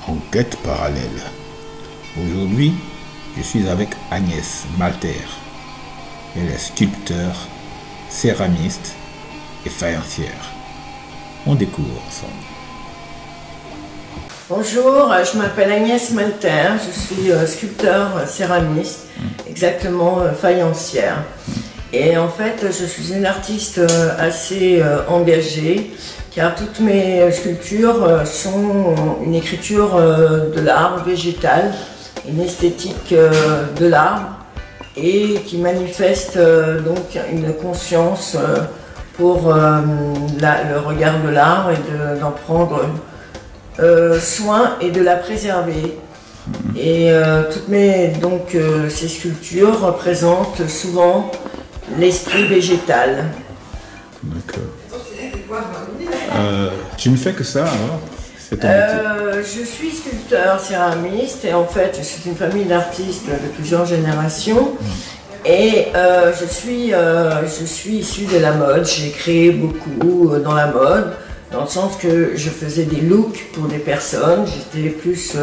en quête parallèle. Aujourd'hui, je suis avec Agnès Malter. Elle est sculpteur, céramiste et faïencière. On découvre ensemble. Bonjour, je m'appelle Agnès Malter, je suis sculpteur, céramiste, exactement faïencière. Et en fait, je suis une artiste assez engagée, car toutes mes sculptures sont une écriture de l'arbre végétal, une esthétique de l'arbre, et qui manifeste donc une conscience pour le regard de l'arbre et d'en prendre soin et de la préserver. Et toutes ces sculptures représentent souvent l'esprit végétal. D'accord. Tu ne fais que ça alors? C'est ton métier? Je suis sculpteur, céramiste, et en fait je suis une famille d'artistes de plusieurs générations. Et je suis issue de la mode. J'ai créé beaucoup dans la mode, dans le sens que je faisais des looks pour des personnes. J'étais plus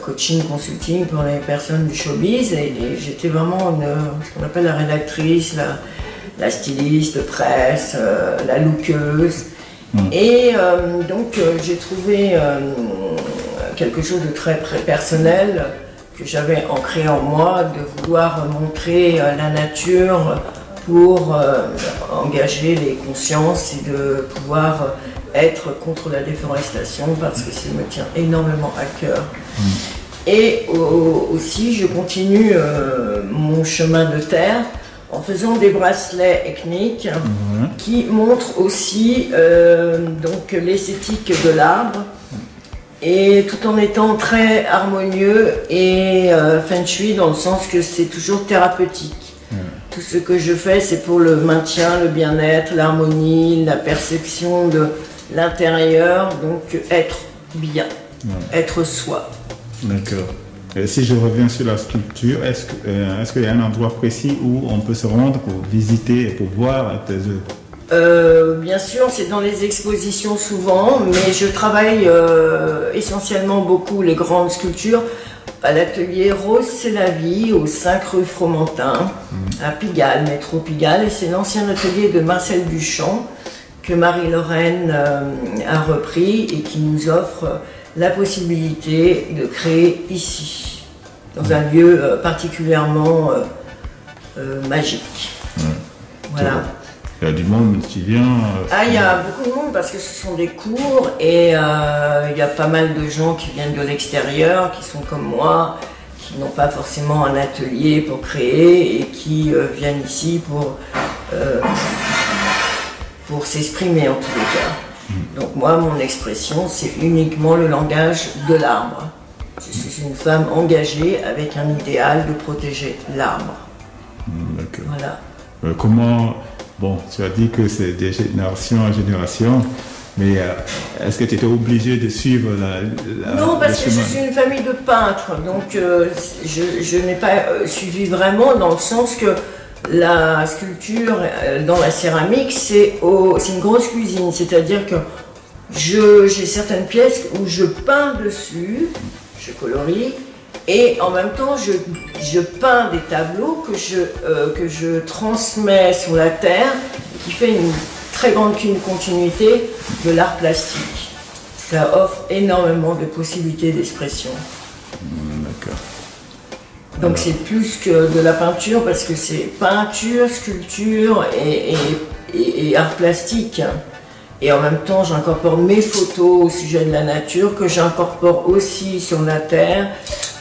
coaching, consulting pour les personnes du showbiz, et j'étais vraiment ce qu'on appelle la rédactrice, la styliste, presse, la lookeuse. Et donc j'ai trouvé quelque chose de très personnel que j'avais ancré en moi, de vouloir montrer la nature pour engager les consciences et de pouvoir être contre la déforestation, parce que ça me tient énormément à cœur. Et aussi je continue mon chemin de terre en faisant des bracelets ethniques qui montrent aussi donc l'esthétique de l'arbre, et tout en étant très harmonieux et feng shui, dans le sens que c'est toujours thérapeutique. Tout ce que je fais, c'est pour le maintien, le bien-être, l'harmonie, la perception de l'intérieur, donc être bien, être soi. D'accord. Si je reviens sur la sculpture, est-ce qu'il y a un endroit précis où on peut se rendre pour visiter et pour voir tes œuvres? Bien sûr, c'est dans les expositions souvent, mais je travaille essentiellement beaucoup les grandes sculptures à l'atelier Rose c'est la vie, au 5 rue Fromentin, à Pigalle, métro Pigalle, et c'est l'ancien atelier de Marcel Duchamp que Marie-Lorraine a repris et qui nous offre la possibilité de créer ici, dans un lieu particulièrement magique. Voilà. Il y a du monde qui vient. Il y a beaucoup de monde parce que ce sont des cours, et il y a pas mal de gens qui viennent de l'extérieur, qui sont comme moi, qui n'ont pas forcément un atelier pour créer et qui viennent ici pour s'exprimer en tous les cas. Donc moi, mon expression, c'est uniquement le langage de l'arbre. Je suis une femme engagée avec un idéal de protéger l'arbre. D'accord. Voilà. Comment... Bon, tu as dit que c'est de génération en génération, mais est-ce que tu étais obligé de suivre Non, parce que je suis une famille de peintres, donc je n'ai pas suivi vraiment, dans le sens que la sculpture dans la céramique, c'est une grosse cuisine, c'est-à-dire que j'ai certaines pièces où je peins dessus, je colorie, et en même temps je peins des tableaux que je transmets sur la terre, qui fait une très grande continuité de l'art plastique. Ça offre énormément de possibilités d'expression. D'accord. Donc c'est plus que de la peinture, parce que c'est peinture, sculpture et art plastique. Et en même temps, j'incorpore mes photos au sujet de la nature, que j'incorpore aussi sur la terre.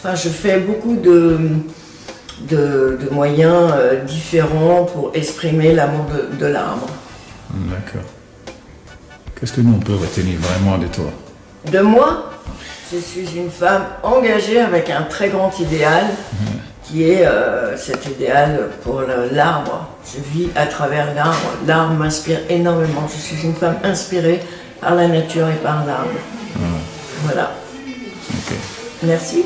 Enfin, je fais beaucoup de moyens différents pour exprimer l'amour de l'arbre. D'accord. Qu'est-ce que nous, on peut retenir vraiment de toi? De moi, je suis une femme engagée avec un très grand idéal, qui est cet idéal pour l'arbre. Je vis à travers l'arbre. L'arbre m'inspire énormément. Je suis une femme inspirée par la nature et par l'arbre. Voilà. Okay. Merci.